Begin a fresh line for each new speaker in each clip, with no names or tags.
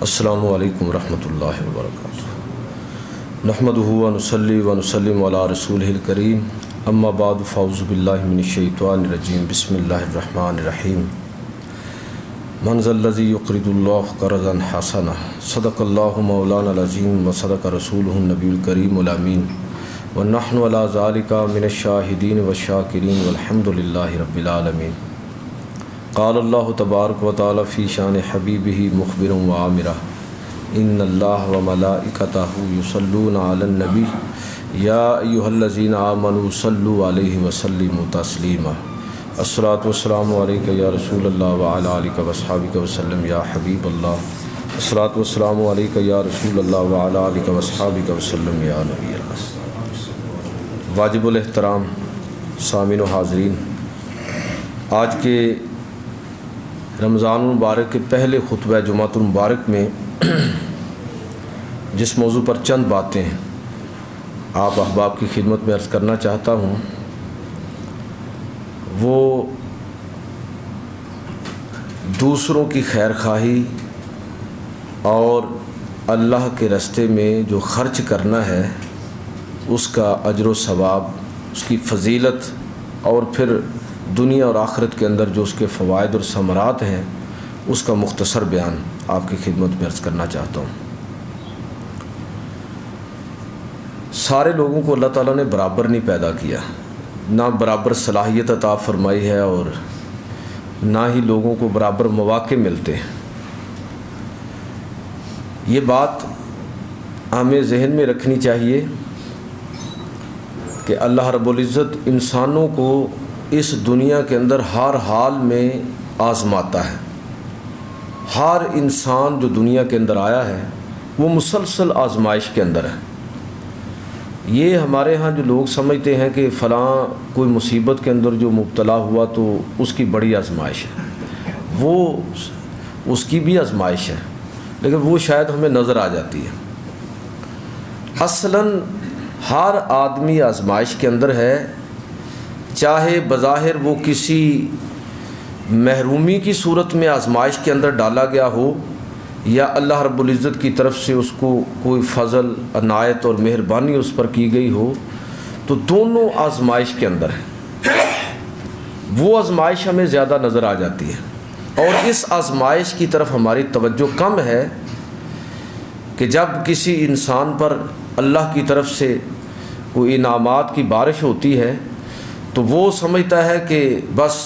السلام علیکم ورحمۃ اللہ وبرکاتہ۔ نحمدہ ونصلی ونسلم علی رسولہ الکریم، اما بعد فاعوذ باللہ من الشیطان الرجیم، بسم اللہ الرحمن الرحیم۔ من ذا الذی یقرض اللہ قرضا حسنا، صدق اللہ مولانا العظیم وصدق رسولہ النبی الکریم الامین، ونحن علی ذلک من الشاہدین والشاکرین والحمد للہ رب العالمین۔ قال اللہ تبارک و تعالی فی شان حبیبہ مخبرا و عامرا، ان اللہ و ملائکتہ یصلون علی النبی یا ایھا الذین آمنوا صلوا علیہ وسلموا تسلیما۔ الصلاۃ والسلام علیک یا رسول اللہ وعلی آلک واصحابک وسلم یا حبیب اللہ۔ الصلاۃ والسلام علیک یا رسول اللہ وعلی آلک واصحابک وسلم یا نبی اللہ۔ واجب الاحترام سامعین و حاضرین، آج کے رمضان المبارک کے پہلے خطبہ جمعۃ المبارک میں جس موضوع پر چند باتیں آپ احباب کی خدمت میں عرض کرنا چاہتا ہوں، وہ دوسروں کی خیر خواہی اور اللہ کے راستے میں جو خرچ کرنا ہے اس کا اجر و ثواب، اس کی فضیلت، اور پھر دنیا اور آخرت کے اندر جو اس کے فوائد اور ثمرات ہیں اس کا مختصر بیان آپ کی خدمت میں عرض کرنا چاہتا ہوں۔ سارے لوگوں کو اللہ تعالیٰ نے برابر نہیں پیدا کیا، نہ برابر صلاحیت عطا فرمائی ہے اور نہ ہی لوگوں کو برابر مواقع ملتے ہیں۔ یہ بات ہمیں ذہن میں رکھنی چاہیے کہ اللہ رب العزت انسانوں کو اس دنیا کے اندر ہر حال میں آزماتا ہے۔ ہر انسان جو دنیا کے اندر آیا ہے وہ مسلسل آزمائش کے اندر ہے۔ یہ ہمارے ہاں جو لوگ سمجھتے ہیں کہ فلاں کوئی مصیبت کے اندر جو مبتلا ہوا تو اس کی بڑی آزمائش ہے، وہ اس کی بھی آزمائش ہے، لیکن وہ شاید ہمیں نظر آ جاتی ہے۔ اصلاً ہر آدمی آزمائش کے اندر ہے، چاہے بظاہر وہ کسی محرومی کی صورت میں آزمائش کے اندر ڈالا گیا ہو یا اللہ رب العزت کی طرف سے اس کو کوئی فضل، عنایت اور مہربانی اس پر کی گئی ہو، تو دونوں آزمائش کے اندر ہیں۔ وہ آزمائش ہمیں زیادہ نظر آ جاتی ہے اور اس آزمائش کی طرف ہماری توجہ کم ہے کہ جب کسی انسان پر اللہ کی طرف سے کوئی انعامات کی بارش ہوتی ہے تو وہ سمجھتا ہے کہ بس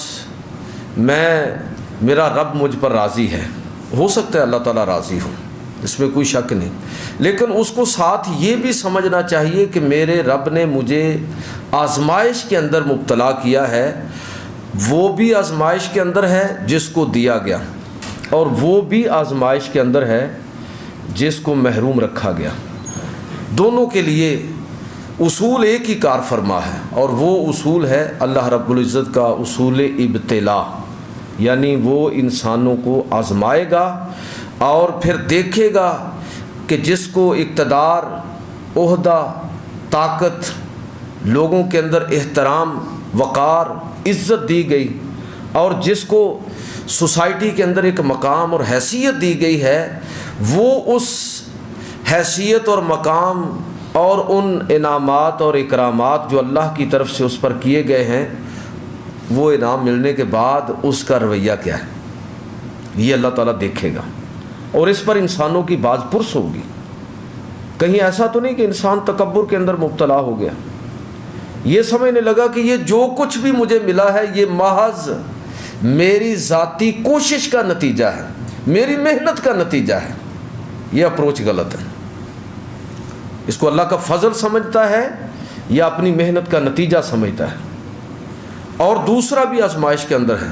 میرا رب مجھ پر راضی ہے۔ ہو سکتا ہے اللہ تعالیٰ راضی ہو، اس میں کوئی شک نہیں، لیکن اس کو ساتھ یہ بھی سمجھنا چاہیے کہ میرے رب نے مجھے آزمائش کے اندر مبتلا کیا ہے، وہ بھی آزمائش کے اندر ہے جس کو دیا گیا، اور وہ بھی آزمائش کے اندر ہے جس کو محروم رکھا گیا۔ دونوں کے لیے اصول ایک ہی کار فرما ہے، اور وہ اصول ہے اللہ رب العزت کا اصول ابتلا، یعنی وہ انسانوں کو آزمائے گا اور پھر دیکھے گا کہ جس کو اقتدار، عہدہ، طاقت، لوگوں کے اندر احترام، وقار، عزت دی گئی، اور جس کو سوسائٹی کے اندر ایک مقام اور حیثیت دی گئی ہے، وہ اس حیثیت اور مقام اور ان انعامات اور اکرامات جو اللہ کی طرف سے اس پر کیے گئے ہیں، وہ انعام ملنے کے بعد اس کا رویہ کیا ہے، یہ اللہ تعالیٰ دیکھے گا، اور اس پر انسانوں کی باز پرس ہوگی۔ کہیں ایسا تو نہیں کہ انسان تکبر کے اندر مبتلا ہو گیا، یہ سمجھنے لگا کہ یہ جو کچھ بھی مجھے ملا ہے یہ محض میری ذاتی کوشش کا نتیجہ ہے، میری محنت کا نتیجہ ہے۔ یہ اپروچ غلط ہے۔ اس کو اللہ کا فضل سمجھتا ہے یا اپنی محنت کا نتیجہ سمجھتا ہے۔ اور دوسرا بھی آزمائش کے اندر ہے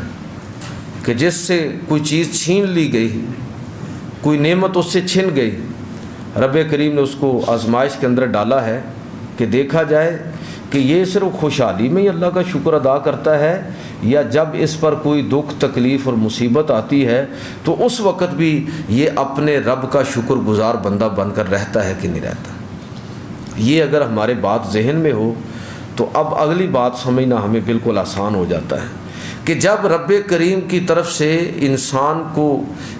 کہ جس سے کوئی چیز چھین لی گئی، کوئی نعمت اس سے چھن گئی، رب کریم نے اس کو آزمائش کے اندر ڈالا ہے کہ دیکھا جائے کہ یہ صرف خوشحالی میں ہی اللہ کا شکر ادا کرتا ہے، یا جب اس پر کوئی دکھ، تکلیف اور مصیبت آتی ہے تو اس وقت بھی یہ اپنے رب کا شکر گزار بندہ بن کر رہتا ہے کہ نہیں رہتا۔ یہ اگر ہمارے بات ذہن میں ہو تو اب اگلی بات سمجھنا ہمیں بالکل آسان ہو جاتا ہے کہ جب رب کریم کی طرف سے انسان کو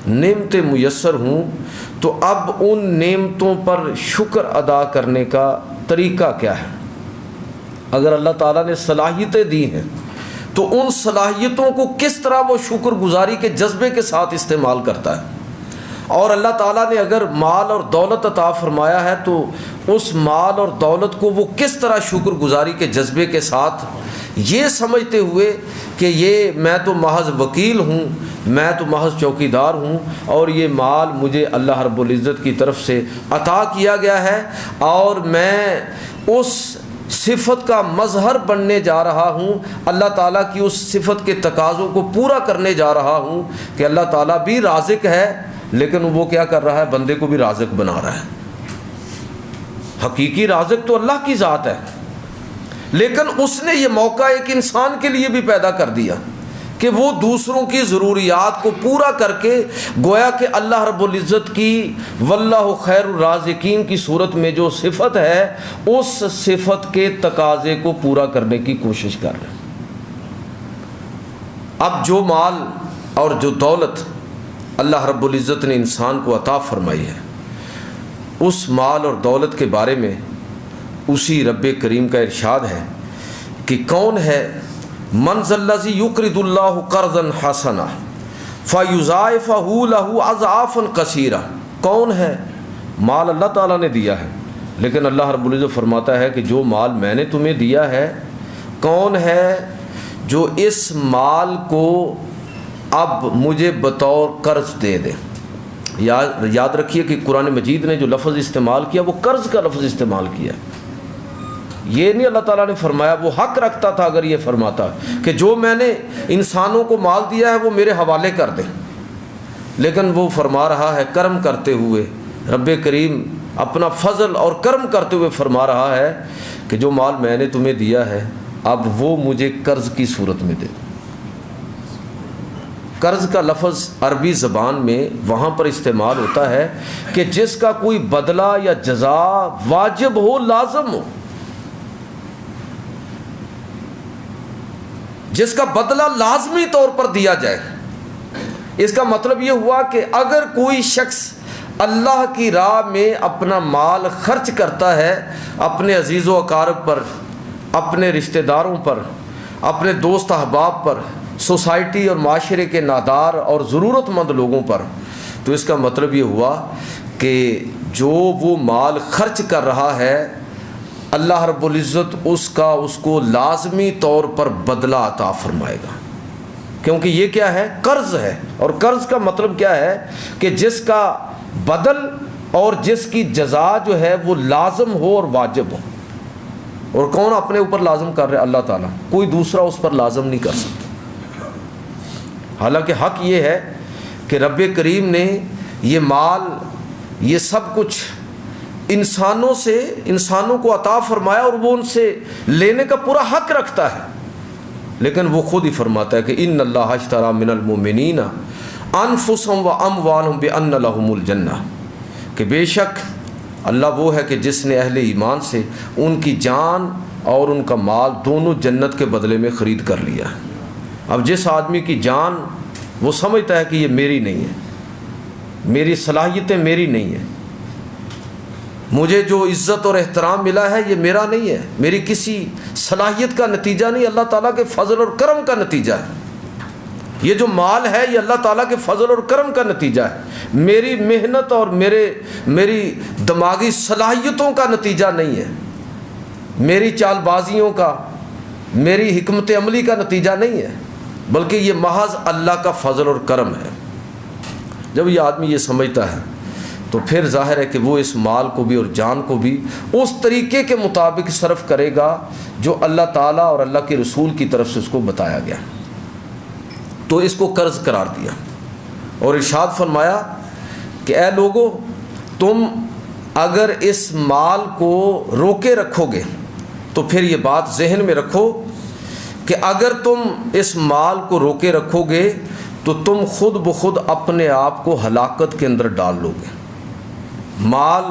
نعمتیں میسر ہوں تو اب ان نعمتوں پر شکر ادا کرنے کا طریقہ کیا ہے۔ اگر اللہ تعالیٰ نے صلاحیتیں دی ہیں تو ان صلاحیتوں کو کس طرح وہ شکر گزاری کے جذبے کے ساتھ استعمال کرتا ہے، اور اللہ تعالیٰ نے اگر مال اور دولت عطا فرمایا ہے تو اس مال اور دولت کو وہ کس طرح شکر گزاری کے جذبے کے ساتھ، یہ سمجھتے ہوئے کہ یہ میں تو محض وکیل ہوں، میں تو محض چوکیدار ہوں، اور یہ مال مجھے اللہ رب العزت کی طرف سے عطا کیا گیا ہے، اور میں اس صفت کا مظہر بننے جا رہا ہوں، اللہ تعالیٰ کی اس صفت کے تقاضوں کو پورا کرنے جا رہا ہوں کہ اللہ تعالیٰ بھی رازق ہے، لیکن وہ کیا کر رہا ہے، بندے کو بھی رازق بنا رہا ہے۔ حقیقی رازق تو اللہ کی ذات ہے، لیکن اس نے یہ موقع ایک انسان کے لیے بھی پیدا کر دیا کہ وہ دوسروں کی ضروریات کو پورا کر کے، گویا کہ اللہ رب العزت کی واللہ خیر الرازقین کی صورت میں جو صفت ہے، اس صفت کے تقاضے کو پورا کرنے کی کوشش کر رہے ہیں۔ اب جو مال اور جو دولت اللہ رب العزت نے انسان کو عطا فرمائی ہے، اس مال اور دولت کے بارے میں اسی رب کریم کا ارشاد ہے کہ کون ہے من ذا الذی یقرض اللہ قرضا حسنا فیضاعفہ لہ اضعافا کثیرہ، کون ہے، مال اللہ تعالیٰ نے دیا ہے، لیکن اللہ رب العزت فرماتا ہے کہ جو مال میں نے تمہیں دیا ہے، کون ہے جو اس مال کو اب مجھے بطور قرض دے دے۔ یاد رکھیے کہ قرآن مجید نے جو لفظ استعمال کیا وہ قرض کا لفظ استعمال کیا، یہ نہیں اللہ تعالیٰ نے فرمایا، وہ حق رکھتا تھا اگر یہ فرماتا کہ جو میں نے انسانوں کو مال دیا ہے وہ میرے حوالے کر دیں، لیکن وہ فرما رہا ہے کرم کرتے ہوئے، رب کریم اپنا فضل اور کرم کرتے ہوئے فرما رہا ہے کہ جو مال میں نے تمہیں دیا ہے اب وہ مجھے قرض کی صورت میں دے۔ قرض کا لفظ عربی زبان میں وہاں پر استعمال ہوتا ہے کہ جس کا کوئی بدلہ یا جزا واجب ہو، لازم ہو، جس کا بدلہ لازمی طور پر دیا جائے۔ اس کا مطلب یہ ہوا کہ اگر کوئی شخص اللہ کی راہ میں اپنا مال خرچ کرتا ہے، اپنے عزیز و اقارب پر، اپنے رشتہ داروں پر، اپنے دوست احباب پر، سوسائٹی اور معاشرے کے نادار اور ضرورت مند لوگوں پر، تو اس کا مطلب یہ ہوا کہ جو وہ مال خرچ کر رہا ہے اللہ رب العزت اس کو لازمی طور پر بدلہ عطا فرمائے گا، کیونکہ یہ کیا ہے، قرض ہے، اور قرض کا مطلب کیا ہے کہ جس کا بدل اور جس کی جزا جو ہے وہ لازم ہو اور واجب ہو، اور کون اپنے اوپر لازم کر رہے، اللہ تعالیٰ، کوئی دوسرا اس پر لازم نہیں کر سکتا۔ حالانکہ حق یہ ہے کہ رب کریم نے یہ مال، یہ سب کچھ انسانوں کو عطا فرمایا، اور وہ ان سے لینے کا پورا حق رکھتا ہے، لیکن وہ خود ہی فرماتا ہے کہ ان اللہ اشتری من المؤمنین انفسهم واموالهم بان لهم الجنہ، کہ بے شک اللہ وہ ہے کہ جس نے اہل ایمان سے ان کی جان اور ان کا مال دونوں جنت کے بدلے میں خرید کر لیا ہے۔ اب جس آدمی کی جان وہ سمجھتا ہے کہ یہ میری نہیں ہے، میری صلاحیتیں میری نہیں ہیں، مجھے جو عزت اور احترام ملا ہے یہ میرا نہیں ہے، میری کسی صلاحیت کا نتیجہ نہیں، اللہ تعالیٰ کے فضل اور کرم کا نتیجہ ہے، یہ جو مال ہے یہ اللہ تعالیٰ کے فضل اور کرم کا نتیجہ ہے، میری محنت اور میری دماغی صلاحیتوں کا نتیجہ نہیں ہے، میری چال بازیوں کا، میری حکمت عملی کا نتیجہ نہیں ہے، بلکہ یہ محض اللہ کا فضل اور کرم ہے۔ جب یہ آدمی یہ سمجھتا ہے تو پھر ظاہر ہے کہ وہ اس مال کو بھی اور جان کو بھی اس طریقے کے مطابق صرف کرے گا جو اللہ تعالیٰ اور اللہ کے رسول کی طرف سے اس کو بتایا گیا، تو اس کو قرض قرار دیا، اور ارشاد فرمایا کہ اے لوگو، تم اگر اس مال کو روکے رکھو گے تو پھر یہ بات ذہن میں رکھو کہ اگر تم اس مال کو روکے رکھو گے تو تم خود بخود اپنے آپ کو ہلاکت کے اندر ڈال لو گے۔ مال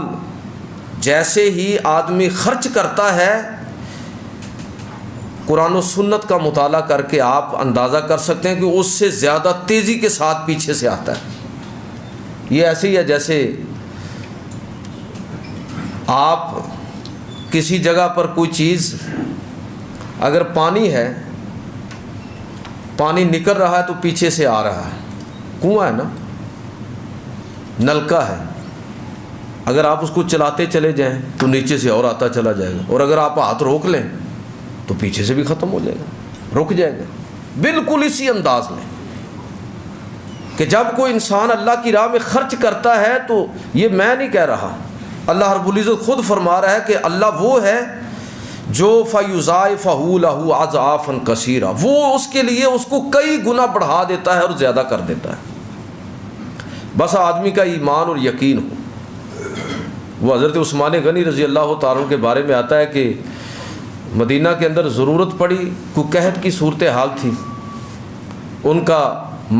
جیسے ہی آدمی خرچ کرتا ہے قرآن و سنت کا مطالعہ کر کے آپ اندازہ کر سکتے ہیں کہ اس سے زیادہ تیزی کے ساتھ پیچھے سے آتا ہے۔ یہ ایسے ہی ہے جیسے آپ کسی جگہ پر کوئی چیز، اگر پانی ہے، پانی نکل رہا ہے تو پیچھے سے آ رہا ہے، کنواں ہے نا، نلکا ہے، اگر آپ اس کو چلاتے چلے جائیں تو نیچے سے اور آتا چلا جائے گا، اور اگر آپ ہاتھ روک لیں تو پیچھے سے بھی ختم ہو جائے گا، رک جائے گا۔ بالکل اسی انداز میں کہ جب کوئی انسان اللہ کی راہ میں خرچ کرتا ہے تو یہ میں نہیں کہہ رہا، اللہ رب العزت خود فرما رہا ہے کہ اللہ وہ ہے جو فَيُضَاعِفَهُ لَهُ أَضْعَافًا كَثِيرًا، وہ اس کے لیے اس کو کئی گنا بڑھا دیتا ہے اور زیادہ کر دیتا ہے، بس آدمی کا ایمان اور یقین ہو۔ وہ حضرت عثمان غنی رضی اللہ تعالیٰ کے بارے میں آتا ہے کہ مدینہ کے اندر ضرورت پڑی، کوئی قحط کی صورتحال تھی، ان کا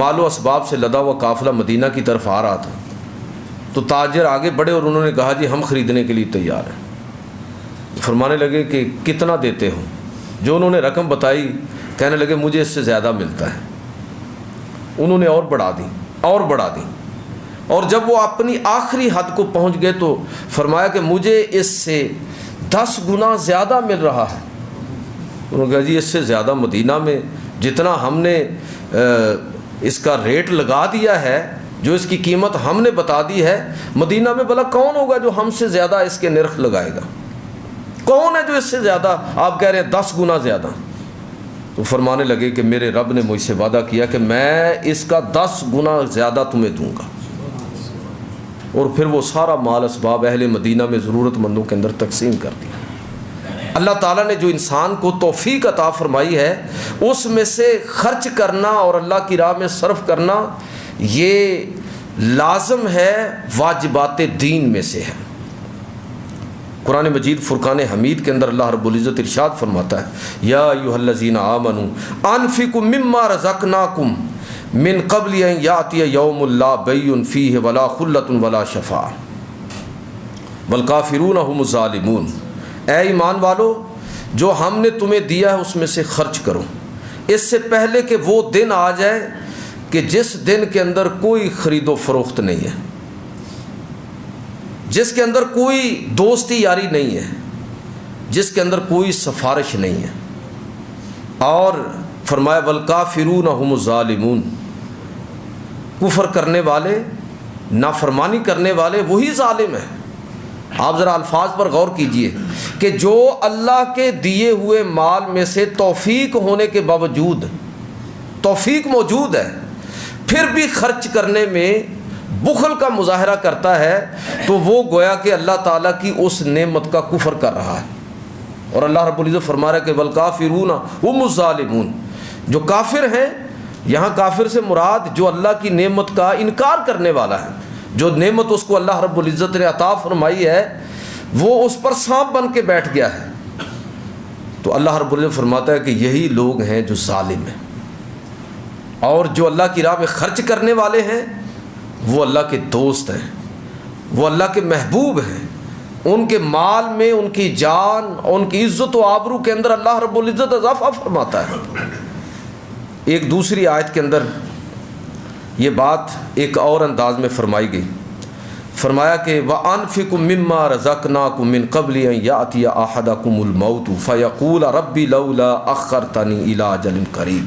مال و اسباب سے لدا ہوا قافلہ مدینہ کی طرف آ رہا تھا، تو تاجر آگے بڑھے اور انہوں نے کہا جی ہم خریدنے کے لیے تیار ہیں۔ فرمانے لگے کہ کتنا دیتے ہو؟ جو انہوں نے رقم بتائی، کہنے لگے مجھے اس سے زیادہ ملتا ہے۔ انہوں نے اور بڑھا دی اور بڑھا دی، اور جب وہ اپنی آخری حد کو پہنچ گئے تو فرمایا کہ مجھے اس سے 10 گنا زیادہ مل رہا ہے۔ انہوں نے کہا جی اس سے زیادہ مدینہ میں جتنا ہم نے اس کا ریٹ لگا دیا ہے، جو اس کی قیمت ہم نے بتا دی ہے، مدینہ میں بھلا کون ہوگا جو ہم سے زیادہ اس کے نرخ لگائے گا؟ کون ہے جو اس سے زیادہ؟ آپ کہہ رہے ہیں 10 گنا زیادہ۔ تو فرمانے لگے کہ میرے رب نے مجھ سے وعدہ کیا کہ میں اس کا 10 گنا زیادہ تمہیں دوں گا، اور پھر وہ سارا مال اسباب اہل مدینہ میں ضرورت مندوں کے اندر تقسیم کر دیا۔ اللہ تعالیٰ نے جو انسان کو توفیق عطا فرمائی ہے، اس میں سے خرچ کرنا اور اللہ کی راہ میں صرف کرنا یہ لازم ہے، واجبات دین میں سے ہے۔ قرآن مجید فرقان حمید کے اندر اللہ رب العزت ارشاد فرماتا ہے، یا ایھا الذین آمنوا انفقوا مما رزقناکم من قبل ان یاتی یوم لا بیع فیہ ولا خلۃ ولا شفاعۃ والکافرون هم الظالمون۔ اے ایمان والو، جو ہم نے تمہیں دیا ہے اس میں سے خرچ کرو، اس سے پہلے کہ وہ دن آ جائے کہ جس دن کے اندر کوئی خرید و فروخت نہیں ہے، جس کے اندر کوئی دوستی یاری نہیں ہے، جس کے اندر کوئی سفارش نہیں ہے، اور فرمایا والکافرون هم الظالمون، کفر کرنے والے، نافرمانی کرنے والے وہی ظالم ہیں۔ آپ ذرا الفاظ پر غور کیجئے کہ جو اللہ کے دیے ہوئے مال میں سے توفیق ہونے کے باوجود، توفیق موجود ہے، پھر بھی خرچ کرنے میں بخل کا مظاہرہ کرتا ہے، تو وہ گویا کہ اللہ تعالیٰ کی اس نعمت کا کفر کر رہا ہے۔ اور اللہ رب العزت فرما رہا ہے کہ والکافرون هم الظالمون، جو کافر ہیں، یہاں کافر سے مراد جو اللہ کی نعمت کا انکار کرنے والا ہے، جو نعمت اس کو اللہ رب العزت نے عطا فرمائی ہے وہ اس پر سانپ بن کے بیٹھ گیا ہے، تو اللہ رب العزت فرماتا ہے کہ یہی لوگ ہیں جو ظالم ہیں۔ اور جو اللہ کی راہ میں خرچ کرنے والے ہیں وہ اللہ کے دوست ہیں، وہ اللہ کے محبوب ہیں، ان کے مال میں ان کی جان، ان کی عزت و آبرو کے اندر اللہ رب العزت اضافہ فرماتا ہے۔ ایک دوسری آیت کے اندر یہ بات ایک اور انداز میں فرمائی گئی، فرمایا کہ وَأَنفِقُوا مِمَّا رَزَقْنَاكُم مِّن قَبْلِ أَن يَأْتِيَ أَحَدَكُمُ الْمَوْتُ فَيَقُولَ رَبِّ لَوْلَا أَخَّرْتَنِي إِلَىٰ أَجَلٍ قَرِيبٍ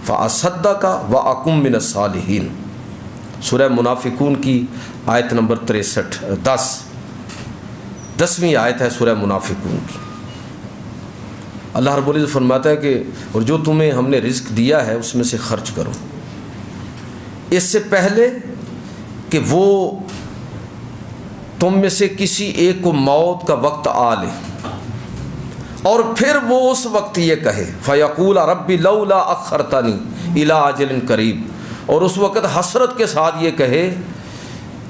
فَأَصَدَّقَ وَأَكُن مِّنَ الصَّالِحِينَ۔ سورہ منافقون کی آیت نمبر 63، 10ویں آیت ہے سورہ منافقون کی۔ اللہ رب العزت فرماتا ہے کہ اور جو تمہیں ہم نے رزق دیا ہے اس میں سے خرچ کرو، اس سے پہلے کہ وہ تم میں سے کسی ایک کو موت کا وقت آ لے، اور پھر وہ اس وقت یہ کہے فَيَقُولَ رَبِّ لَوْلَا أَخَّرْتَنِي إِلَىٰ أَجَلٍ قَرِيبٍ، اور اس وقت حسرت کے ساتھ یہ کہے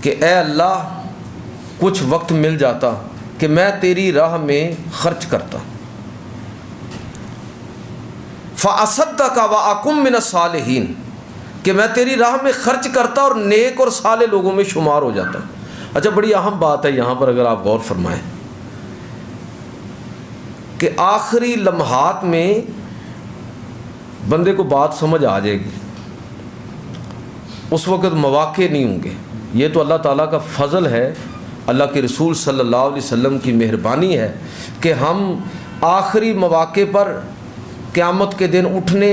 کہ اے اللہ کچھ وقت مل جاتا کہ میں تیری راہ میں خرچ کرتا، فَأَصَدَّقَ وَأَكُن مِّنَ الصَّالِحِينَ، کہ میں تیری راہ میں خرچ کرتا اور نیک اور صالح لوگوں میں شمار ہو جاتا۔ اچھا، بڑی اہم بات ہے یہاں پر اگر آپ غور فرمائیں، کہ آخری لمحات میں بندے کو بات سمجھ آ جائے گی، اس وقت مواقع نہیں ہوں گے۔ یہ تو اللہ تعالیٰ کا فضل ہے، اللہ کے رسول صلی اللہ علیہ وسلم کی مہربانی ہے کہ ہم آخری مواقع پر، قیامت کے دن اٹھنے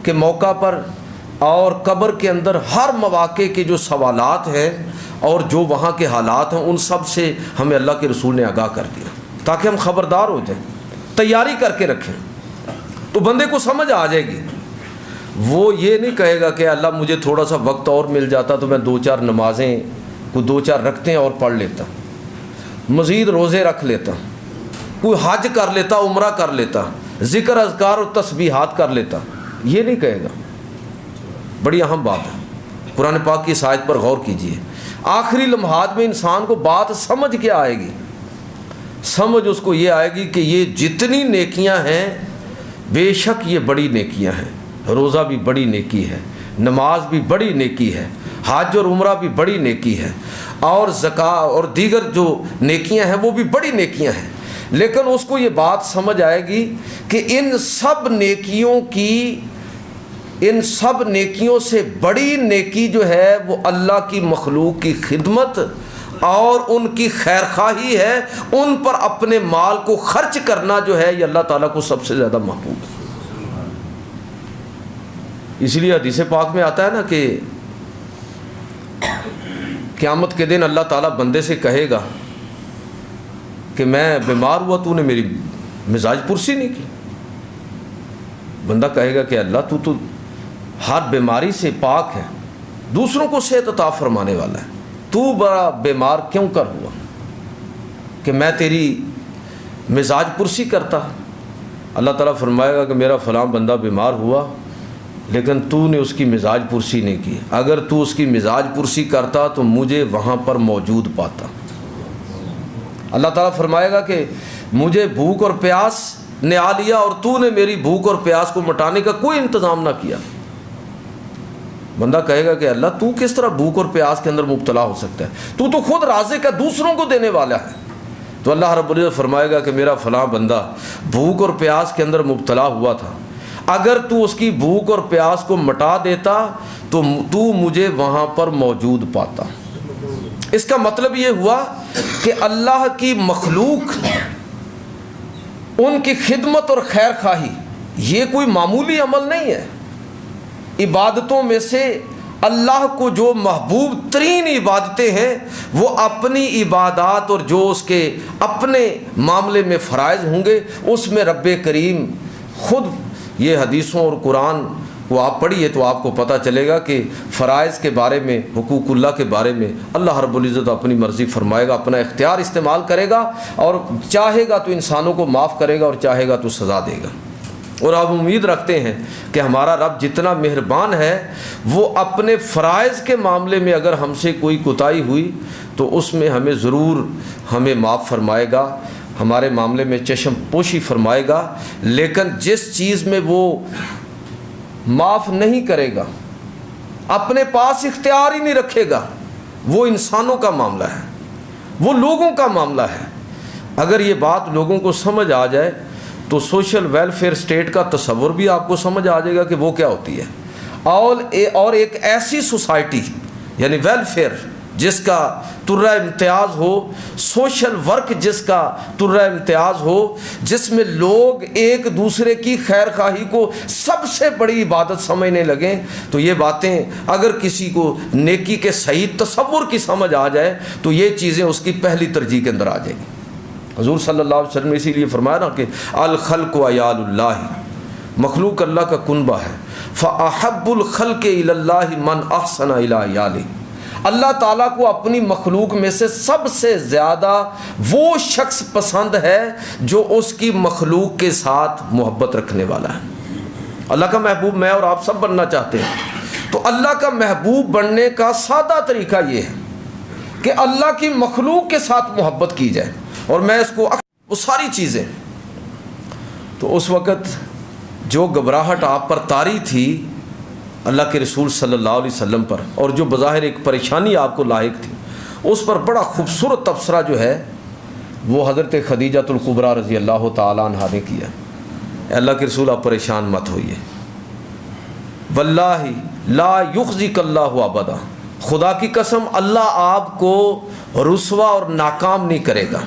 کے موقع پر اور قبر کے اندر ہر مواقع کے جو سوالات ہیں اور جو وہاں کے حالات ہیں، ان سب سے ہمیں اللہ کے رسول نے آگاہ کر دیا تاکہ ہم خبردار ہو جائیں، تیاری کر کے رکھیں، تو بندے کو سمجھ آ جائے گی۔ وہ یہ نہیں کہے گا کہ اللہ مجھے تھوڑا سا وقت اور مل جاتا تو میں 2-4 نمازیں، کوئی 2-4 رکھتے اور پڑھ لیتا، مزید روزے رکھ لیتا، کوئی حج کر لیتا، عمرہ کر لیتا، ذکر اذکار اور تسبیحات کر لیتا، یہ نہیں کہے گا۔ بڑی اہم بات ہے، قرآن پاک کی اس آیت پر غور کیجیے۔ آخری لمحات میں انسان کو بات سمجھ کے آئے گی، سمجھ اس کو یہ آئے گی کہ یہ جتنی نیکیاں ہیں بے شک یہ بڑی نیکیاں ہیں، روزہ بھی بڑی نیکی ہے، نماز بھی بڑی نیکی ہے، حج اور عمرہ بھی بڑی نیکی ہے، اور زکوٰۃ اور دیگر جو نیکیاں ہیں وہ بھی بڑی نیکیاں ہیں۔ لیکن اس کو یہ بات سمجھ آئے گی کہ ان سب نیکیوں سے بڑی نیکی جو ہے وہ اللہ کی مخلوق کی خدمت اور ان کی خیر خواہی ہے، ان پر اپنے مال کو خرچ کرنا جو ہے یہ اللہ تعالیٰ کو سب سے زیادہ محبوب ہے۔ اس لیے حدیث پاک میں آتا ہے نا کہ قیامت کے دن اللہ تعالیٰ بندے سے کہے گا کہ میں بیمار ہوا، تو نے میری مزاج پرسی نہیں کی۔ بندہ کہے گا کہ اللہ تو ہر بیماری سے پاک ہے، دوسروں کو صحت عطا فرمانے والا ہے، تو بڑا بیمار کیوں کر ہوا کہ میں تیری مزاج پرسی کرتا۔ اللہ تعالیٰ فرمائے گا کہ میرا فلاں بندہ بیمار ہوا لیکن تو نے اس کی مزاج پرسی نہیں کی، اگر تو اس کی مزاج پرسی کرتا تو مجھے وہاں پر موجود پاتا۔ اللہ تعالیٰ فرمائے گا کہ مجھے بھوک اور پیاس نے آ لیا اور تو نے میری بھوک اور پیاس کو مٹانے کا کوئی انتظام نہ کیا۔ بندہ کہے گا کہ اللہ تو کس طرح بھوک اور پیاس کے اندر مبتلا ہو سکتا ہے، تو خود رازق ہے، دوسروں کو دینے والا ہے۔ تو اللہ رب العزت فرمائے گا کہ میرا فلاں بندہ بھوک اور پیاس کے اندر مبتلا ہوا تھا، اگر تو اس کی بھوک اور پیاس کو مٹا دیتا تو مجھے وہاں پر موجود پاتا۔ اس کا مطلب یہ ہوا کہ اللہ کی مخلوق، ان کی خدمت اور خیر خواہی یہ کوئی معمولی عمل نہیں ہے۔ عبادتوں میں سے اللہ کو جو محبوب ترین عبادتیں ہیں وہ اپنی عبادات اور جو اس کے اپنے معاملے میں فرائض ہوں گے، اس میں رب کریم خود، یہ حدیثوں اور قرآن کو آپ پڑھیے تو آپ کو پتہ چلے گا کہ فرائض کے بارے میں، حقوق اللہ کے بارے میں اللہ رب العزت اپنی مرضی فرمائے گا، اپنا اختیار استعمال کرے گا، اور چاہے گا تو انسانوں کو معاف کرے گا اور چاہے گا تو سزا دے گا۔ اور آپ امید رکھتے ہیں کہ ہمارا رب جتنا مہربان ہے وہ اپنے فرائض کے معاملے میں اگر ہم سے کوئی کوتاہی ہوئی تو اس میں ہمیں ضرور معاف فرمائے گا، ہمارے معاملے میں چشم پوشی فرمائے گا۔ لیکن جس چیز میں وہ معاف نہیں کرے گا، اپنے پاس اختیار ہی نہیں رکھے گا، وہ انسانوں کا معاملہ ہے، وہ لوگوں کا معاملہ ہے۔ اگر یہ بات لوگوں کو سمجھ آ جائے تو سوشل ویلفیئر اسٹیٹ کا تصور بھی آپ کو سمجھ آ جائے گا کہ وہ کیا ہوتی ہے، اور ایک ایسی سوسائٹی یعنی ویلفیئر جس کا ترہ امتیاز ہو، سوشل ورک جس کا ترہ امتیاز ہو، جس میں لوگ ایک دوسرے کی خیر خواہی کو سب سے بڑی عبادت سمجھنے لگیں، تو یہ باتیں اگر کسی کو نیکی کے صحیح تصور کی سمجھ آ جائے تو یہ چیزیں اس کی پہلی ترجیح کے اندر آ جائیں گی۔ حضور صلی اللہ علیہ وسلم نے اسی لیے فرمایا نا کہ الخلق عیال اللہ، مخلوق اللہ کا کنبہ ہے، فاحب الخلق الی اللہ من احسن الی عیالہ، اللہ تعالیٰ کو اپنی مخلوق میں سے سب سے زیادہ وہ شخص پسند ہے جو اس کی مخلوق کے ساتھ محبت رکھنے والا ہے۔ اللہ کا محبوب میں اور آپ سب بننا چاہتے ہیں، تو اللہ کا محبوب بننے کا سادہ طریقہ یہ ہے کہ اللہ کی مخلوق کے ساتھ محبت کی جائے، اور میں اس کو وہ ساری چیزیں، تو اس وقت جو گھبراہٹ آپ پر طاری تھی اللہ کے رسول صلی اللہ علیہ وسلم پر، اور جو بظاہر ایک پریشانی آپ کو لاحق تھی، اس پر بڑا خوبصورت تبصرہ جو ہے وہ حضرت خدیجۃ الکبریٰ رضی اللہ تعالیٰ عنہا نے کیا۔ اللہ کے رسول آپ پریشان مت ہوئیے، واللہ لا یخزیک اللہ ابدا، خدا کی قسم اللہ آپ کو رسوا اور ناکام نہیں کرے گا۔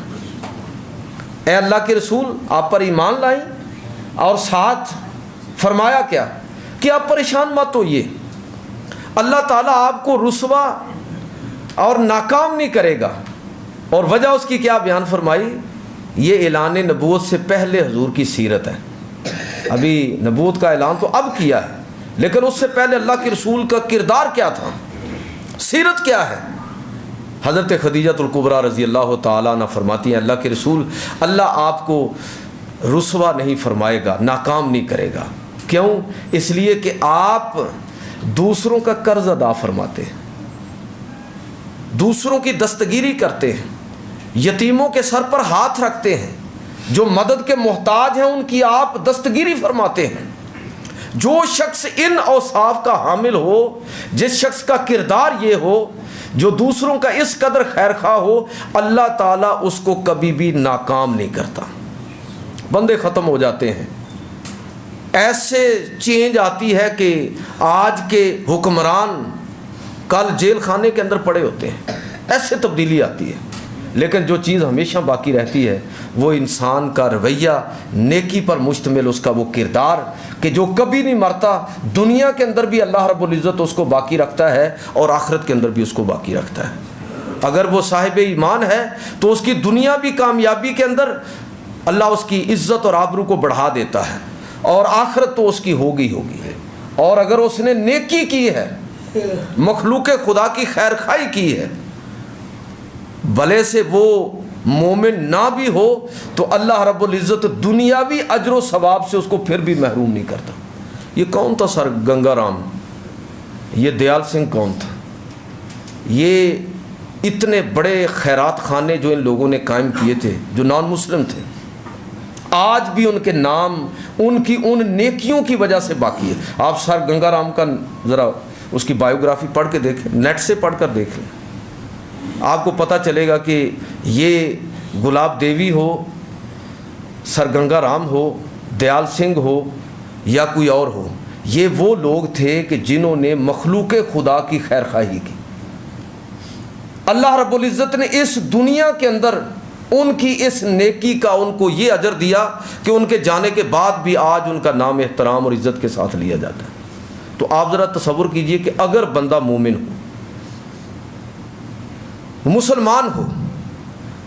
اے اللہ کے رسول آپ پر ایمان لائیں، اور ساتھ فرمایا کیا کہ آپ پریشان مت ہوئیے، اللہ تعالیٰ آپ کو رسوا اور ناکام نہیں کرے گا۔ اور وجہ اس کی کیا بیان فرمائی؟ یہ اعلان نبوت سے پہلے حضور کی سیرت ہے۔ ابھی نبوت کا اعلان تو اب کیا ہے، لیکن اس سے پہلے اللہ کے رسول کا کردار کیا تھا، سیرت کیا ہے۔ حضرت خدیجۃ الکبریٰ رضی اللہ تعالیٰ عنہ فرماتی ہیں اللہ کے رسول اللہ آپ کو رسوا نہیں فرمائے گا، ناکام نہیں کرے گا۔ کیوں؟ اس لیے کہ آپ دوسروں کا قرض ادا فرماتے ہیں، دوسروں کی دستگیری کرتے ہیں، یتیموں کے سر پر ہاتھ رکھتے ہیں، جو مدد کے محتاج ہیں ان کی آپ دستگیری فرماتے ہیں۔ جو شخص ان اوصاف کا حامل ہو، جس شخص کا کردار یہ ہو، جو دوسروں کا اس قدر خیر خواہ ہو، اللہ تعالیٰ اس کو کبھی بھی ناکام نہیں کرتا۔ بندے ختم ہو جاتے ہیں، ایسے چینج آتی ہے کہ آج کے حکمران کل جیل خانے کے اندر پڑے ہوتے ہیں، ایسے تبدیلی آتی ہے۔ لیکن جو چیز ہمیشہ باقی رہتی ہے وہ انسان کا رویہ، نیکی پر مشتمل اس کا وہ کردار کہ جو کبھی نہیں مرتا۔ دنیا کے اندر بھی اللہ رب العزت اس کو باقی رکھتا ہے اور آخرت کے اندر بھی اس کو باقی رکھتا ہے۔ اگر وہ صاحب ایمان ہے تو اس کی دنیا بھی کامیابی کے اندر اللہ اس کی عزت اور آبرو کو بڑھا دیتا ہے، اور آخرت تو اس کی ہوگی ہوگی۔ اور اگر اس نے نیکی کی ہے، مخلوق خدا کی خیر خواہی کی ہے، بھلے سے وہ مومن نہ بھی ہو، تو اللہ رب العزت دنیاوی اجر و ثواب سے اس کو پھر بھی محروم نہیں کرتا۔ یہ کون تھا سر گنگا رام؟ یہ دیال سنگھ کون تھا؟ یہ اتنے بڑے خیرات خانے جو ان لوگوں نے قائم کیے تھے، جو نان مسلم تھے، آج بھی ان کے نام ان کی ان نیکیوں کی وجہ سے باقی ہے۔ آپ سر گنگا رام کا ذرا اس کی بایوگرافی پڑھ کے دیکھیں، نیٹ سے پڑھ کر دیکھ لیں، آپ کو پتہ چلے گا کہ یہ گلاب دیوی ہو، سر گنگا رام ہو، دیال سنگھ ہو یا کوئی اور ہو، یہ وہ لوگ تھے کہ جنہوں نے مخلوق خدا کی خیر خواہی کی۔ اللہ رب العزت نے اس دنیا کے اندر ان کی اس نیکی کا ان کو یہ اجر دیا کہ ان کے جانے کے بعد بھی آج ان کا نام احترام اور عزت کے ساتھ لیا جاتا ہے۔ تو آپ ذرا تصور کیجئے کہ اگر بندہ مومن ہو، مسلمان ہو،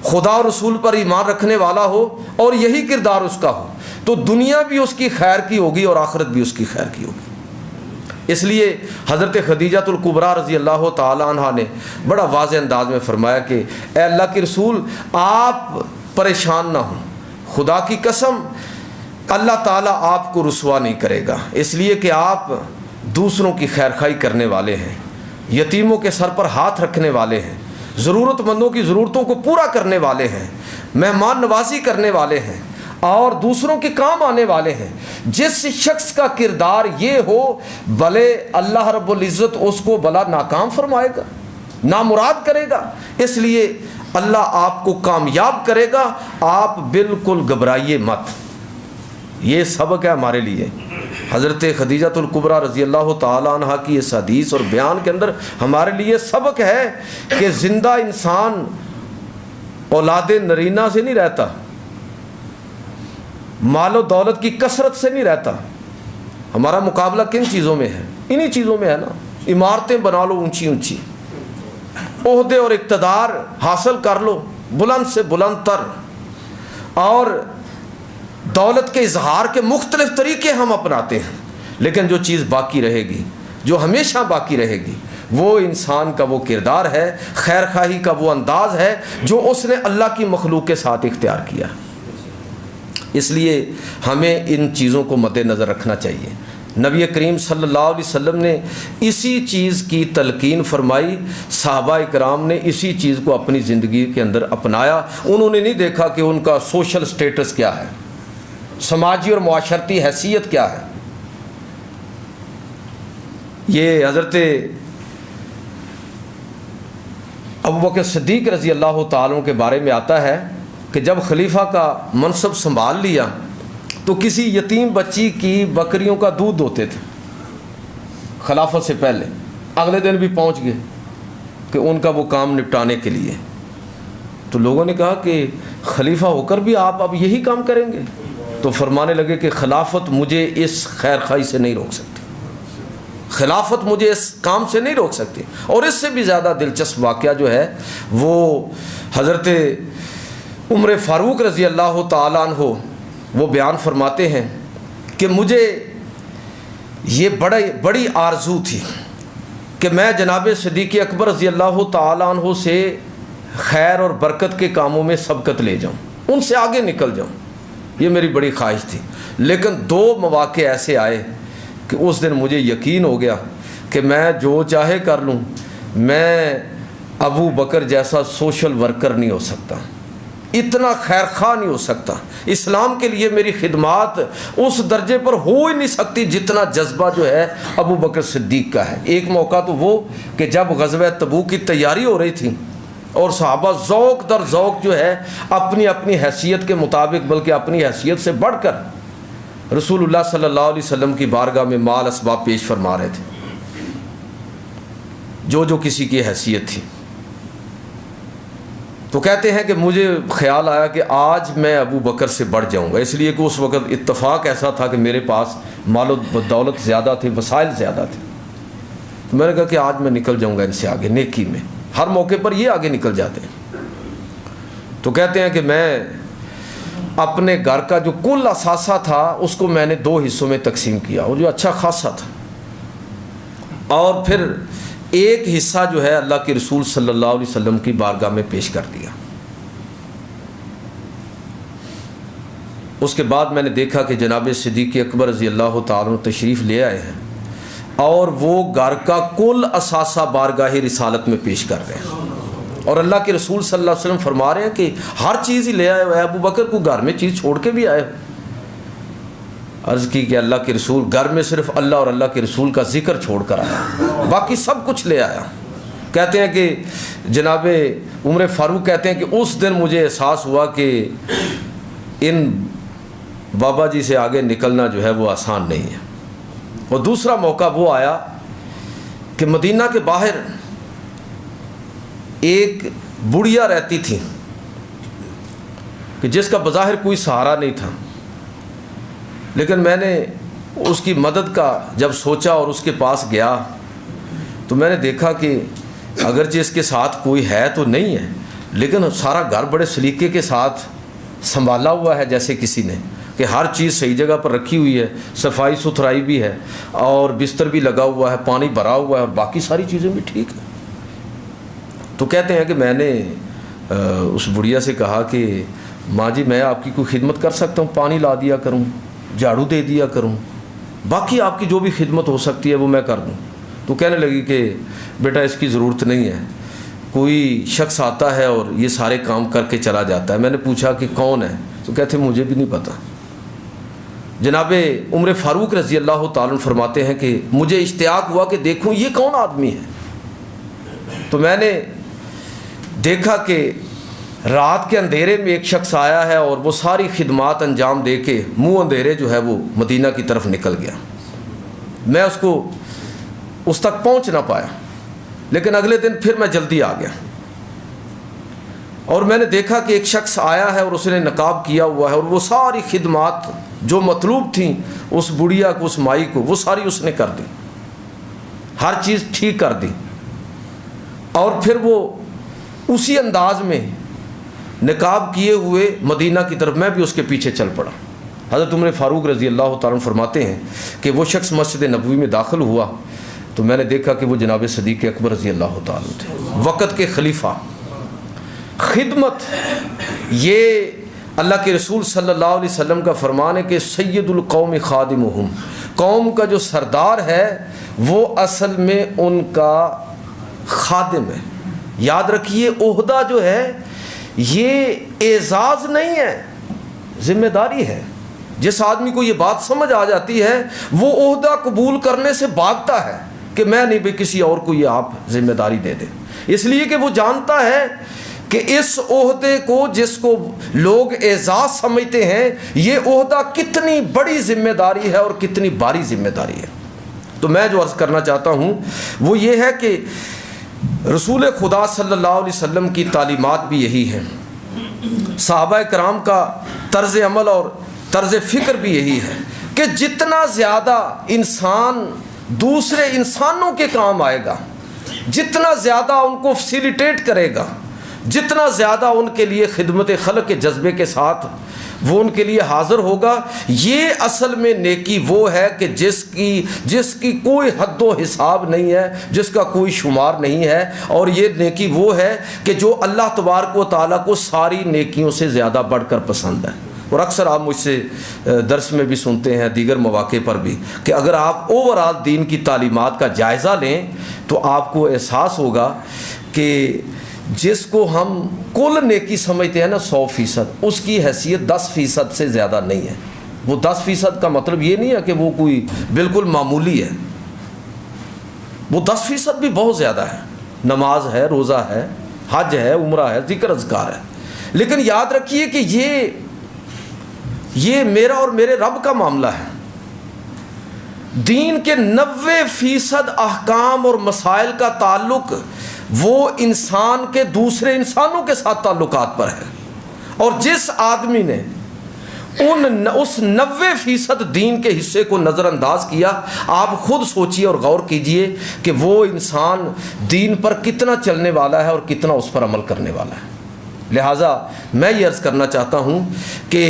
خدا اور رسول پر ایمان رکھنے والا ہو، اور یہی کردار اس کا ہو، تو دنیا بھی اس کی خیر کی ہوگی اور آخرت بھی اس کی خیر کی ہوگی۔ اس لیے حضرت خدیجۃ الکبریٰ رضی اللہ تعالی عنہا نے بڑا واضح انداز میں فرمایا کہ اے اللہ کے رسول آپ پریشان نہ ہوں، خدا کی قسم اللہ تعالیٰ آپ کو رسوا نہیں کرے گا، اس لیے کہ آپ دوسروں کی خیر خواہی کرنے والے ہیں، یتیموں کے سر پر ہاتھ رکھنے والے ہیں، ضرورت مندوں کی ضرورتوں کو پورا کرنے والے ہیں، مہمان نوازی کرنے والے ہیں، اور دوسروں کے کام آنے والے ہیں۔ جس شخص کا کردار یہ ہو، بھلے اللہ رب العزت اس کو بلا ناکام فرمائے گا، نامراد کرے گا، اس لیے اللہ آپ کو کامیاب کرے گا۔ آپ بالکل گھبرائیے مت۔ یہ سبق ہے ہمارے لیے۔ حضرت خدیجۃ الکبریٰ رضی اللہ تعالیٰ عنہ کی اس حدیث اور بیان کے اندر ہمارے لیے سبق ہے کہ زندہ انسان اولاد نرینہ سے نہیں رہتا، مال و دولت کی کثرت سے نہیں رہتا۔ ہمارا مقابلہ کن چیزوں میں ہے؟ انہی چیزوں میں ہے نا۔ عمارتیں بنا لو اونچی اونچی، عہدے اور اقتدار حاصل کر لو بلند سے بلند تر، اور دولت کے اظہار کے مختلف طریقے ہم اپناتے ہیں، لیکن جو چیز باقی رہے گی، جو ہمیشہ باقی رہے گی، وہ انسان کا وہ کردار ہے، خیر خواہی کا وہ انداز ہے جو اس نے اللہ کی مخلوق کے ساتھ اختیار کیا۔ اس لیے ہمیں ان چیزوں کو مد نظر رکھنا چاہیے۔ نبی کریم صلی اللہ علیہ وسلم نے اسی چیز کی تلقین فرمائی، صحابہ کرام نے اسی چیز کو اپنی زندگی کے اندر اپنایا۔ انہوں نے نہیں دیکھا کہ ان کا سوشل سٹیٹس کیا ہے، سماجی اور معاشرتی حیثیت کیا ہے۔ یہ حضرت ابوبکر صدیق رضی اللہ تعالیٰ عنہ کے بارے میں آتا ہے کہ جب خلیفہ کا منصب سنبھال لیا تو کسی یتیم بچی کی بکریوں کا دودھ دوتے تھے خلافت سے پہلے، اگلے دن بھی پہنچ گئے کہ ان کا وہ کام نپٹانے کے لیے۔ تو لوگوں نے کہا کہ خلیفہ ہو کر بھی آپ اب یہی کام کریں گے؟ تو فرمانے لگے کہ خلافت مجھے اس خیر خواہی سے نہیں روک سکتی، خلافت مجھے اس کام سے نہیں روک سکتی۔ اور اس سے بھی زیادہ دلچسپ واقعہ جو ہے وہ حضرت عمر فاروق رضی اللہ تعالیٰ عنہ وہ بیان فرماتے ہیں کہ مجھے یہ بڑی آرزو تھی کہ میں جناب صدیق اکبر رضی اللہ تعالیٰ عنہ سے خیر اور برکت کے کاموں میں سبقت لے جاؤں، ان سے آگے نکل جاؤں، یہ میری بڑی خواہش تھی۔ لیکن دو مواقع ایسے آئے کہ اس دن مجھے یقین ہو گیا کہ میں جو چاہے کر لوں، میں ابو بکر جیسا سوشل ورکر نہیں ہو سکتا، اتنا خیر خواہ نہیں ہو سکتا، اسلام کے لیے میری خدمات اس درجے پر ہو ہی نہیں سکتی جتنا جذبہ جو ہے ابو بکر صدیق کا ہے۔ ایک موقع تو وہ کہ جب غزوہ تبوک کی تیاری ہو رہی تھی اور صحابہ ذوق در ذوق جو ہے اپنی اپنی حیثیت کے مطابق، بلکہ اپنی حیثیت سے بڑھ کر رسول اللہ صلی اللہ علیہ وسلم کی بارگاہ میں مال اسباب پیش فرما رہے تھے، جو کسی کی حیثیت تھی۔ تو کہتے ہیں کہ مجھے خیال آیا کہ آج میں ابو بکر سے بڑھ جاؤں گا، اس لیے کہ اس وقت اتفاق ایسا تھا کہ میرے پاس مال و دولت زیادہ تھی، وسائل زیادہ تھے۔ تو میں نے کہا کہ آج میں نکل جاؤں گا ان سے آگے، نیکی میں ہر موقع پر یہ آگے نکل جاتے ہیں۔ تو کہتے ہیں کہ میں اپنے گھر کا جو کل اثاثہ تھا اس کو میں نے 2 حصوں میں تقسیم کیا، اور جو اچھا خاصا تھا، اور پھر ایک حصہ جو ہے اللہ کے رسول صلی اللہ علیہ وسلم کی بارگاہ میں پیش کر دیا۔ اس کے بعد میں نے دیکھا کہ جناب صدیق اکبر رضی اللہ تعالیٰ عنہ تشریف لے آئے ہیں اور وہ گھر کا کل اثاثہ بارگاہ رسالت میں پیش کر رہے ہیں، اور اللہ کے رسول صلی اللہ علیہ وسلم فرما رہے ہیں کہ ہر چیز ہی لے آئے ہو، ابو بکر کو گھر میں چیز چھوڑ کے بھی آئے ہو۔ عرض کی کہ اللہ کے رسول گھر میں صرف اللہ اور اللہ کے رسول کا ذکر چھوڑ کر آیا، باقی سب کچھ لے آیا۔ کہتے ہیں کہ جناب عمر فاروق کہتے ہیں کہ اس دن مجھے احساس ہوا کہ ان بابا جی سے آگے نکلنا جو ہے وہ آسان نہیں ہے۔ اور دوسرا موقع وہ آیا کہ مدینہ کے باہر ایک بڑھیا رہتی تھی کہ جس کا بظاہر کوئی سہارا نہیں تھا، لیکن میں نے اس کی مدد کا جب سوچا اور اس کے پاس گیا تو میں نے دیکھا کہ اگرچہ اس کے ساتھ کوئی ہے تو نہیں ہے، لیکن سارا گھر بڑے سلیقے کے ساتھ سنبھالا ہوا ہے، جیسے کسی نے کہ ہر چیز صحیح جگہ پر رکھی ہوئی ہے، صفائی ستھرائی بھی ہے، اور بستر بھی لگا ہوا ہے، پانی بھرا ہوا ہے، اور باقی ساری چیزیں بھی ٹھیک ہیں۔ تو کہتے ہیں کہ میں نے اس بڑھیا سے کہا کہ ماں جی میں آپ کی کوئی خدمت کر سکتا ہوں، پانی لا دیا کروں، جھاڑو دے دیا کروں، باقی آپ کی جو بھی خدمت ہو سکتی ہے وہ میں کر دوں۔ تو کہنے لگی کہ بیٹا اس کی ضرورت نہیں ہے، کوئی شخص آتا ہے اور یہ سارے کام کر کے چلا جاتا ہے۔ میں نے پوچھا کہ کون ہے؟ تو کہتے ہیں مجھے بھی نہیں پتہ۔ جناب عمر فاروق رضی اللہ تعالیٰ فرماتے ہیں کہ مجھے اشتیاق ہوا کہ دیکھوں یہ کون آدمی ہے۔ تو میں نے دیکھا کہ رات کے اندھیرے میں ایک شخص آیا ہے اور وہ ساری خدمات انجام دے کے منہ اندھیرے جو ہے وہ مدینہ کی طرف نکل گیا۔ میں اس تک پہنچ نہ پایا، لیکن اگلے دن پھر میں جلدی آ گیا اور میں نے دیکھا کہ ایک شخص آیا ہے اور اس نے نقاب کیا ہوا ہے، اور وہ ساری خدمات جو مطلوب تھیں اس بڑھیا کو، اس مائی کو، وہ ساری اس نے کر دی، ہر چیز ٹھیک کر دی، اور پھر وہ اسی انداز میں نقاب کیے ہوئے مدینہ کی طرف میں بھی اس کے پیچھے چل پڑا۔ حضرت عمر فاروق رضی اللہ تعالیٰ فرماتے ہیں کہ وہ شخص مسجد نبوی میں داخل ہوا تو میں نے دیکھا کہ وہ جناب صدیق اکبر رضی اللہ تعالیٰ تھے، وقت کے خلیفہ۔ خدمت یہ اللہ کے رسول صلی اللہ علیہ وسلم کا فرمان ہے کہ سید القوم خادمہم، قوم کا جو سردار ہے وہ اصل میں ان کا خادم ہے۔ یاد رکھیے عہدہ جو ہے یہ اعزاز نہیں ہے، ذمہ داری ہے۔ جس آدمی کو یہ بات سمجھ آ جاتی ہے وہ عہدہ قبول کرنے سے بھاگتا ہے کہ میں نہیں، بھی کسی اور کو یہ آپ ذمہ داری دے دیں، اس لیے کہ وہ جانتا ہے کہ اس عہدے کو جس کو لوگ اعزاز سمجھتے ہیں، یہ عہدہ کتنی بڑی ذمہ داری ہے اور کتنی بھاری ذمہ داری ہے۔ تو میں جو عرض کرنا چاہتا ہوں وہ یہ ہے کہ رسول خدا صلی اللہ علیہ وسلم کی تعلیمات بھی یہی ہیں، صحابہ کرام کا طرز عمل اور طرز فکر بھی یہی ہے کہ جتنا زیادہ انسان دوسرے انسانوں کے کام آئے گا، جتنا زیادہ ان کو فیسیلیٹیٹ کرے گا، جتنا زیادہ ان کے لیے خدمت خلق کے جذبے کے ساتھ وہ ان کے لیے حاضر ہوگا، یہ اصل میں نیکی وہ ہے کہ جس کی کوئی حد و حساب نہیں ہے، جس کا کوئی شمار نہیں ہے، اور یہ نیکی وہ ہے کہ جو اللہ تبارک و تعالیٰ کو ساری نیکیوں سے زیادہ بڑھ کر پسند ہے۔ اور اکثر آپ مجھ سے درس میں بھی سنتے ہیں، دیگر مواقع پر بھی، کہ اگر آپ اوورآل دین کی تعلیمات کا جائزہ لیں تو آپ کو احساس ہوگا کہ جس کو ہم کل نیکی سمجھتے ہیں نا 100%، اس کی حیثیت 10% سے زیادہ نہیں ہے۔ وہ 10% کا مطلب یہ نہیں ہے کہ وہ کوئی بالکل معمولی ہے، وہ 10% بھی بہت زیادہ ہے۔ نماز ہے، روزہ ہے، حج ہے، عمرہ ہے، ذکر اذکار ہے، لیکن یاد رکھیے کہ یہ میرا اور میرے رب کا معاملہ ہے۔ دین کے 90% احکام اور مسائل کا تعلق وہ انسان کے دوسرے انسانوں کے ساتھ تعلقات پر ہے، اور جس آدمی نے اس 90% دین کے حصے کو نظر انداز کیا، آپ خود سوچیے اور غور کیجئے کہ وہ انسان دین پر کتنا چلنے والا ہے اور کتنا اس پر عمل کرنے والا ہے۔ لہٰذا میں یہ عرض کرنا چاہتا ہوں کہ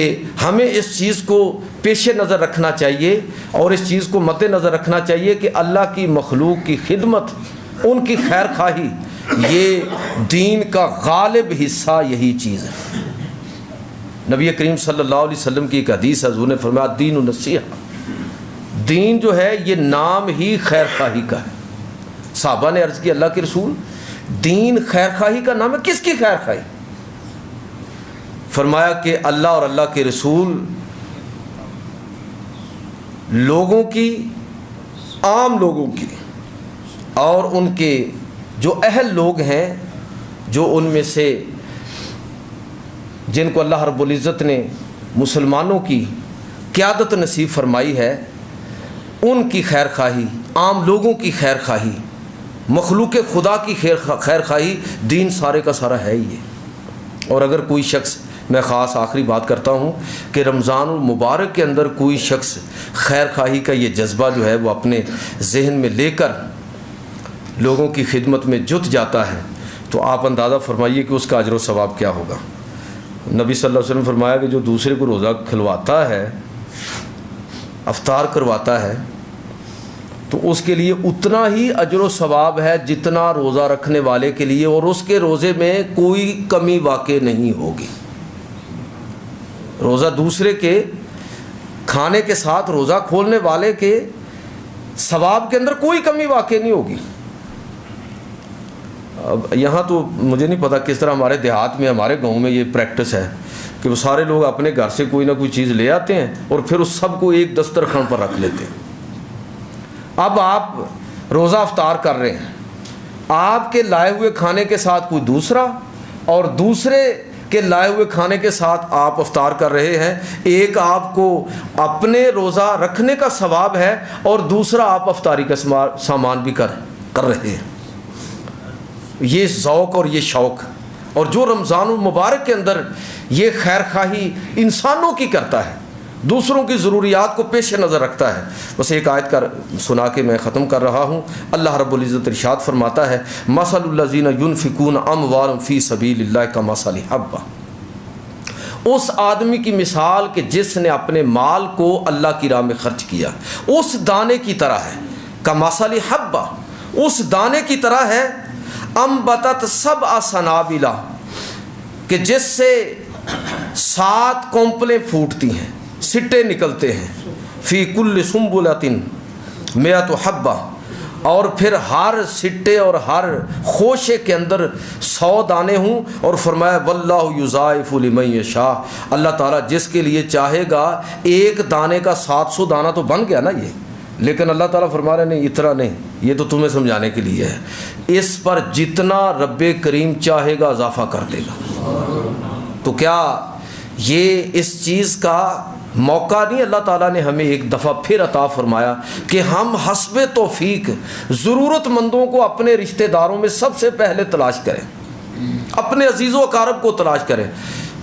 ہمیں اس چیز کو پیش نظر رکھنا چاہیے اور اس چیز کو مد نظر رکھنا چاہیے کہ اللہ کی مخلوق کی خدمت، ان کی خیر خواہی، یہ دین کا غالب حصہ یہی چیز ہے۔ نبی کریم صلی اللہ علیہ وسلم کی ایک حدیث ہے، حضور نے فرمایا دین النصیحہ، دین جو ہے یہ نام ہی خیر خواہی کا ہے۔ صحابہ نے عرض کی اللہ کے رسول، دین خیر خواہی کا نام ہے، کس کی خیر خواہی؟ فرمایا کہ اللہ اور اللہ کے رسول لوگوں کی، عام لوگوں کی، اور ان کے جو اہل لوگ ہیں، جو ان میں سے جن کو اللہ رب العزت نے مسلمانوں کی قیادت نصیب فرمائی ہے، ان کی خیر خواہی، عام لوگوں کی خیر خواہی، مخلوق خدا کی خیر خواہی، دین سارے کا سارا ہے ہی ہے۔ اور اگر کوئی شخص، میں خاص آخری بات کرتا ہوں کہ رمضان المبارک کے اندر کوئی شخص خیر خواہی کا یہ جذبہ جو ہے وہ اپنے ذہن میں لے کر لوگوں کی خدمت میں جت جاتا ہے، تو آپ اندازہ فرمائیے کہ اس کا اجر و ثواب کیا ہوگا۔ نبی صلی اللہ علیہ وسلم فرمایا کہ جو دوسرے کو روزہ کھلواتا ہے، افطار کرواتا ہے، تو اس کے لیے اتنا ہی اجر و ثواب ہے جتنا روزہ رکھنے والے کے لیے، اور اس کے روزے میں کوئی کمی واقع نہیں ہوگی۔ روزہ دوسرے کے کھانے کے ساتھ روزہ کھولنے والے کے ثواب کے اندر کوئی کمی واقع نہیں ہوگی۔ اب یہاں تو مجھے نہیں پتہ کس طرح ہمارے دیہات میں، ہمارے گاؤں میں یہ پریکٹس ہے کہ وہ سارے لوگ اپنے گھر سے کوئی نہ کوئی چیز لے آتے ہیں اور پھر اس سب کو ایک دسترخوان پر رکھ لیتے ہیں۔ اب آپ روزہ افطار کر رہے ہیں، آپ کے لائے ہوئے کھانے کے ساتھ کوئی دوسرا، اور دوسرے کے لائے ہوئے کھانے کے ساتھ آپ افطار کر رہے ہیں۔ ایک آپ کو اپنے روزہ رکھنے کا ثواب ہے اور دوسرا آپ افطاری کا سامان بھی کر رہے ہیں۔ یہ ذوق اور یہ شوق، اور جو رمضان المبارک کے اندر یہ خیر خواہی انسانوں کی کرتا ہے، دوسروں کی ضروریات کو پیش نظر رکھتا ہے۔ بس ایک آیت کر سنا کے میں ختم کر رہا ہوں۔ اللہ رب العزت ارشاد فرماتا ہے، مثل الذین ینفقون اموالهم فی سبیل اللہ کمثل حبہ، اس آدمی کی مثال کہ جس نے اپنے مال کو اللہ کی راہ میں خرچ کیا، اس دانے کی طرح ہے، کمثل حبہ، اس دانے کی طرح ہے، انبتت سبع سنابل، کہ جس سے 7 کونپلیں پھوٹتی ہیں، سٹے نکلتے ہیں، فی کل سنبلۃ 100 حبہ، اور پھر ہر سٹے اور ہر خوشے کے اندر 100 دانے ہوں، اور فرمایا واللہ یضاعف لمن یشاء، اللہ تعالیٰ جس کے لیے چاہے گا، ایک دانے کا 700 دانہ تو بن گیا نا یہ، لیکن اللہ تعالیٰ فرما رہے نہیں، اتنا نہیں، یہ تو تمہیں سمجھانے کے لیے ہے، اس پر جتنا رب کریم چاہے گا اضافہ کر دے گا۔ تو کیا یہ اس چیز کا موقع نہیں اللہ تعالیٰ نے ہمیں ایک دفعہ پھر عطا فرمایا کہ ہم حسب توفیق ضرورت مندوں کو اپنے رشتہ داروں میں سب سے پہلے تلاش کریں، اپنے عزیز و اقارب کو تلاش کریں۔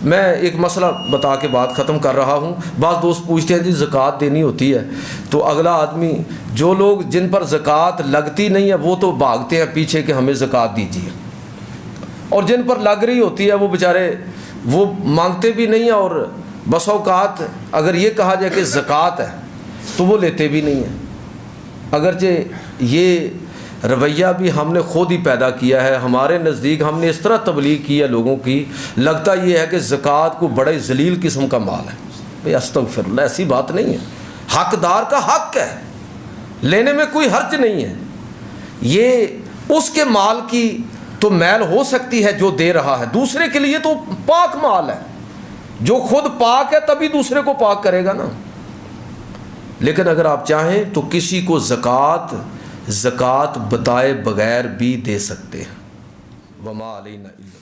میں ایک مسئلہ بتا کے بات ختم کر رہا ہوں۔ بعض دوست پوچھتے ہیں جی زکوٰۃ دینی ہوتی ہے تو اگلا آدمی، جو لوگ جن پر زکوٰۃ لگتی نہیں ہے وہ تو بھاگتے ہیں پیچھے کہ ہمیں زکوٰۃ دیجیے، اور جن پر لگ رہی ہوتی ہے وہ بیچارے وہ مانگتے بھی نہیں ہیں، اور بس اوقات اگر یہ کہا جائے کہ زکوٰۃ ہے تو وہ لیتے بھی نہیں ہیں۔ اگرچہ یہ رویہ بھی ہم نے خود ہی پیدا کیا ہے، ہمارے نزدیک ہم نے اس طرح تبلیغ کی ہے لوگوں کی، لگتا یہ ہے کہ زکوٰۃ کو بڑے ذلیل قسم کا مال ہے۔ بھئی استغفر اللہ، ایسی بات نہیں ہے، حقدار کا حق ہے، لینے میں کوئی حرج نہیں ہے۔ یہ اس کے مال کی تو میل ہو سکتی ہے جو دے رہا ہے، دوسرے کے لیے تو پاک مال ہے، جو خود پاک ہے تبھی دوسرے کو پاک کرے گا نا۔ لیکن اگر آپ چاہیں تو کسی کو زکوٰۃ بتائے بغیر بھی دے سکتے ہیں۔ وما علینا الا